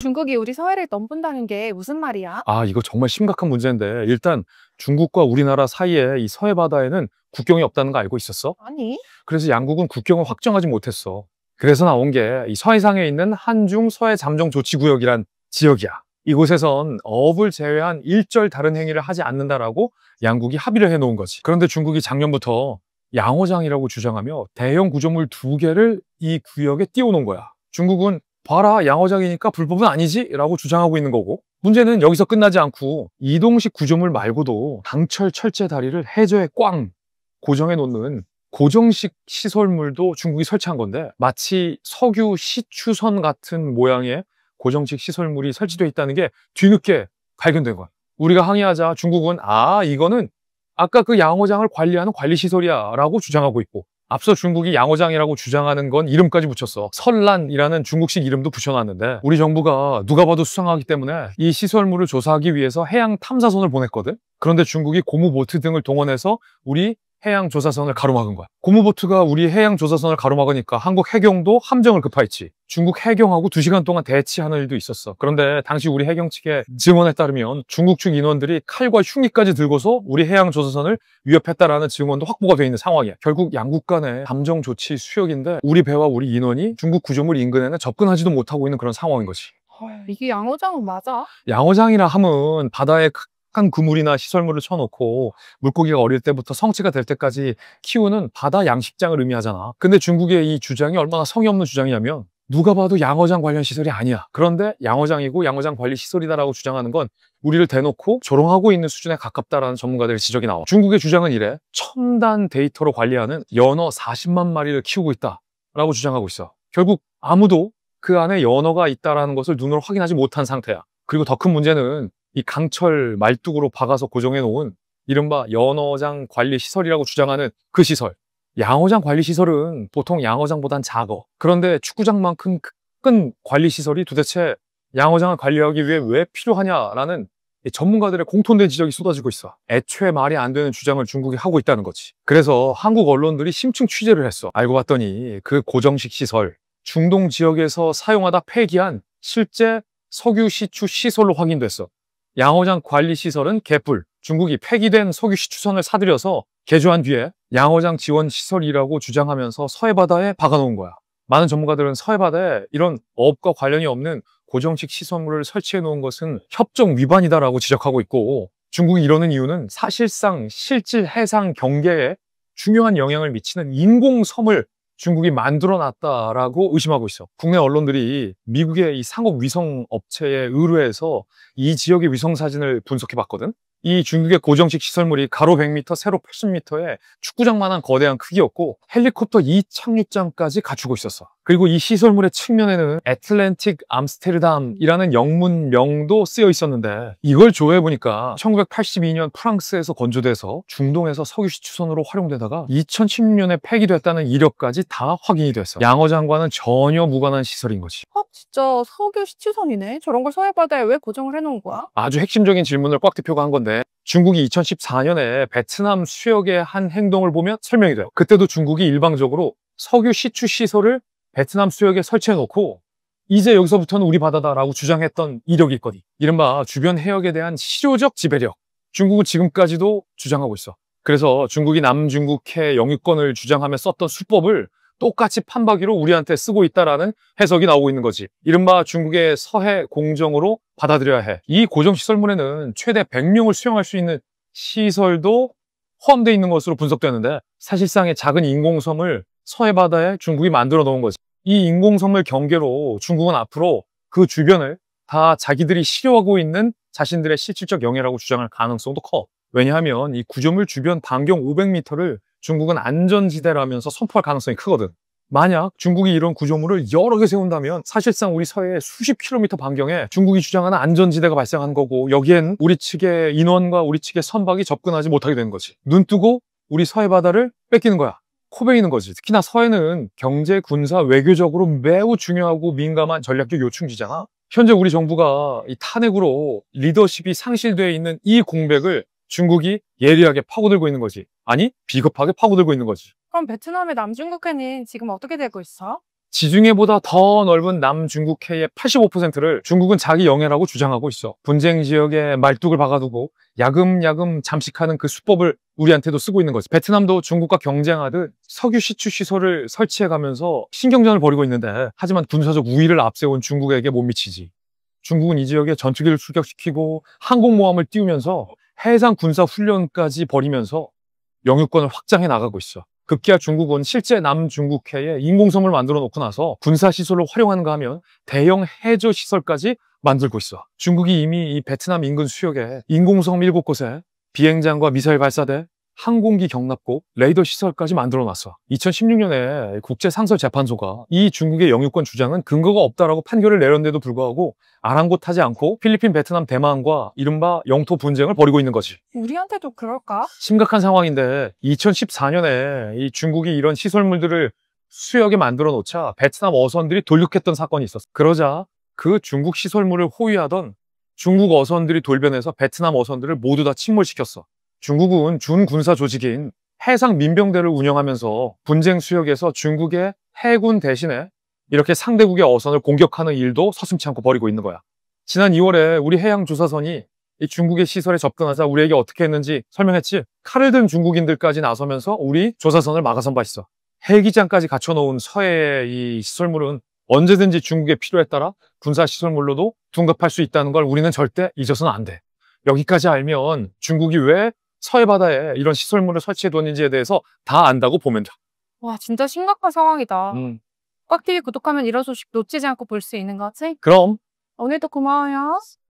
중국이 우리 서해를 넘본다는 게 무슨 말이야? 이거 정말 심각한 문제인데, 일단 중국과 우리나라 사이에 이 서해 바다에는 국경이 없다는 거 알고 있었어? 아니, 그래서 양국은 국경을 확정하지 못했어. 그래서 나온 게 이 서해상에 있는 한중 서해 잠정 조치 구역이란 지역이야. 이곳에선 어업을 제외한 일절 다른 행위를 하지 않는다라고 양국이 합의를 해놓은 거지. 그런데 중국이 작년부터 양어장이라고 주장하며 대형 구조물 2개를 이 구역에 띄워놓은 거야. 중국은 봐라, 양어장이니까 불법은 아니지? 라고 주장하고 있는 거고, 문제는 여기서 끝나지 않고 이동식 구조물 말고도 강철 철제 다리를 해저에 꽝 고정해 놓는 고정식 시설물도 중국이 설치한 건데, 마치 석유 시추선 같은 모양의 고정식 시설물이 설치되어 있다는 게 뒤늦게 발견된 거야. 우리가 항의하자 중국은 이거는 아까 그 양어장을 관리하는 관리시설이야 라고 주장하고 있고, 앞서 중국이 양어장이라고 주장하는 건 이름까지 붙였어. 설란이라는 중국식 이름도 붙여놨는데, 우리 정부가 누가 봐도 수상하기 때문에 이 시설물을 조사하기 위해서 해양 탐사선을 보냈거든. 그런데 중국이 고무보트 등을 동원해서 우리 해양 조사선을 가로막은 거야. 고무보트가 우리 해양 조사선을 가로막으니까 한국 해경도 함정을 급파했지. 중국 해경하고 2시간 동안 대치하는 일도 있었어. 그런데 당시 우리 해경 측의 증언에 따르면 중국 측 인원들이 칼과 흉기까지 들고서 우리 해양 조사선을 위협했다라는 증언도 확보가 돼 있는 상황이야. 결국 양국 간의 함정 조치 수역인데, 우리 배와 우리 인원이 중국 구조물 인근에는 접근하지도 못하고 있는 그런 상황인 거지. 이게 양어장은 맞아? 양어장이라 함은 바다에 큰 그물이나 시설물을 쳐놓고 물고기가 어릴 때부터 성체가 될 때까지 키우는 바다 양식장을 의미하잖아. 근데 중국의 이 주장이 얼마나 성의 없는 주장이냐면, 누가 봐도 양어장 관련 시설이 아니야. 그런데 양어장이고 양어장 관리 시설이다라고 주장하는 건 우리를 대놓고 조롱하고 있는 수준에 가깝다라는 전문가들의 지적이 나와. 중국의 주장은 이래. 첨단 데이터로 관리하는 연어 40만 마리를 키우고 있다라고 주장하고 있어. 결국 아무도 그 안에 연어가 있다라는 것을 눈으로 확인하지 못한 상태야. 그리고 더 큰 문제는 이 강철 말뚝으로 박아서 고정해 놓은 이른바 연어장 관리 시설이라고 주장하는 그 시설. 양어장 관리 시설은 보통 양어장보단 작아. 그런데 축구장만큼 큰 관리 시설이 도대체 양어장을 관리하기 위해 왜 필요하냐라는 이 전문가들의 공통된 지적이 쏟아지고 있어. 애초에 말이 안 되는 주장을 중국이 하고 있다는 거지. 그래서 한국 언론들이 심층 취재를 했어. 알고 봤더니 그 고정식 시설, 중동 지역에서 사용하다 폐기한 실제 석유 시추 시설로 확인됐어. 양어장 관리 시설은 개뿔. 중국이 폐기된 석유 시추선을 사들여서 개조한 뒤에 양어장 지원 시설이라고 주장하면서 서해바다에 박아놓은 거야. 많은 전문가들은 서해바다에 이런 어업과 관련이 없는 고정식 시설물을 설치해 놓은 것은 협정 위반이다라고 지적하고 있고, 중국이 이러는 이유는 사실상 실질 해상 경계에 중요한 영향을 미치는 인공섬을 중국이 만들어 놨다라고 의심하고 있어. 국내 언론들이 미국의 이 상업 위성 업체에 의뢰해서 이 지역의 위성 사진을 분석해 봤거든. 이 중국의 고정식 시설물이 가로 100m, 세로 80m의 축구장만한 거대한 크기였고, 헬리콥터 2착륙장까지 갖추고 있었어. 그리고 이 시설물의 측면에는 애틀랜틱 암스테르담이라는 영문명도 쓰여 있었는데, 이걸 조회해보니까 1982년 프랑스에서 건조돼서 중동에서 석유 시추선으로 활용되다가 2016년에 폐기됐다는 이력까지 다 확인이 됐어. 양어장과는 전혀 무관한 시설인 거지. 진짜 석유 시추선이네. 저런 걸 서해 바다에 왜 고정을 해놓은 거야? 아주 핵심적인 질문을 꽉 대표가 한 건데, 중국이 2014년에 베트남 수역의 한 행동을 보면 설명이 돼요. 그때도 중국이 일방적으로 석유 시추 시설을 베트남 수역에 설치해 놓고 이제 여기서부터는 우리 바다다라고 주장했던 이력이 있거든. 이른바 주변 해역에 대한 실효적 지배력. 중국은 지금까지도 주장하고 있어. 그래서 중국이 남중국해 영유권을 주장하며 썼던 수법을 똑같이 판박이로 우리한테 쓰고 있다라는 해석이 나오고 있는 거지. 이른바 중국의 서해 공정으로 받아들여야 해. 이 고정시설물에는 최대 100명을 수용할 수 있는 시설도 포함되어 있는 것으로 분석되는데, 사실상의 작은 인공섬을 서해 바다에 중국이 만들어 놓은 거지. 이 인공섬을 경계로 중국은 앞으로 그 주변을 다 자기들이 시료하고 있는 자신들의 실질적 영해라고 주장할 가능성도 커. 왜냐하면 이 구조물 주변 반경 500m를 중국은 안전지대라면서 선포할 가능성이 크거든. 만약 중국이 이런 구조물을 여러 개 세운다면 사실상 우리 서해 수십 킬로미터 반경에 중국이 주장하는 안전지대가 발생한 거고, 여기엔 우리 측의 인원과 우리 측의 선박이 접근하지 못하게 되는 거지. 눈 뜨고 우리 서해 바다를 뺏기는 거야. 코베이는 거지. 특히나 서해는 경제, 군사, 외교적으로 매우 중요하고 민감한 전략적 요충지잖아. 현재 우리 정부가 이 탄핵으로 리더십이 상실되어 있는 이 공백을 중국이 예리하게 파고들고 있는 거지. 아니, 비겁하게 파고들고 있는 거지. 그럼 베트남의 남중국해는 지금 어떻게 되고 있어? 지중해보다 더 넓은 남중국해의 85%를 중국은 자기 영해라고 주장하고 있어. 분쟁 지역에 말뚝을 박아두고 야금야금 잠식하는 그 수법을 우리한테도 쓰고 있는 거지. 베트남도 중국과 경쟁하듯 석유 시추 시설을 설치해가면서 신경전을 벌이고 있는데, 하지만 군사적 우위를 앞세운 중국에게 못 미치지. 중국은 이 지역에 전투기를 출격시키고 항공모함을 띄우면서 해상 군사 훈련까지 벌이면서 영유권을 확장해 나가고 있어. 급기야 중국은 실제 남중국해에 인공섬을 만들어 놓고 나서 군사시설로 활용하는가 하면 대형 해저 시설까지 만들고 있어. 중국이 이미 이 베트남 인근 수역에 인공섬 7곳에 비행장과 미사일 발사대, 항공기 경납고, 레이더 시설까지 만들어 놨어. 2016년에 국제상설재판소가 이 중국의 영유권 주장은 근거가 없다라고 판결을 내렸는데도 불구하고 아랑곳하지 않고 필리핀, 베트남, 대만과 이른바 영토 분쟁을 벌이고 있는 거지. 우리한테도 그럴까? 심각한 상황인데 2014년에 이 중국이 이런 시설물들을 수역에 만들어 놓자 베트남 어선들이 돌격했던 사건이 있었어. 그러자 그 중국 시설물을 호위하던 중국 어선들이 돌변해서 베트남 어선들을 모두 다 침몰시켰어. 중국은 준군사 조직인 해상 민병대를 운영하면서 분쟁 수역에서 중국의 해군 대신에 이렇게 상대국의 어선을 공격하는 일도 서슴지 않고 벌이고 있는 거야. 지난 2월에 우리 해양조사선이 이 중국의 시설에 접근하자 우리에게 어떻게 했는지 설명했지. 칼을 든 중국인들까지 나서면서 우리 조사선을 막아선 바 있어. 헬기장까지 갖춰놓은 서해의 이 시설물은 언제든지 중국의 필요에 따라 군사시설물로도 둔갑할 수 있다는 걸 우리는 절대 잊어서는 안 돼. 여기까지 알면 중국이 왜 서해 바다에 이런 시설물을 설치해 뒀는지에 대해서 다 안다고 보면 돼. 와, 진짜 심각한 상황이다. 음. 꽉TV 구독하면 이런 소식 놓치지 않고 볼 수 있는 거지? 그럼 오늘도 고마워요.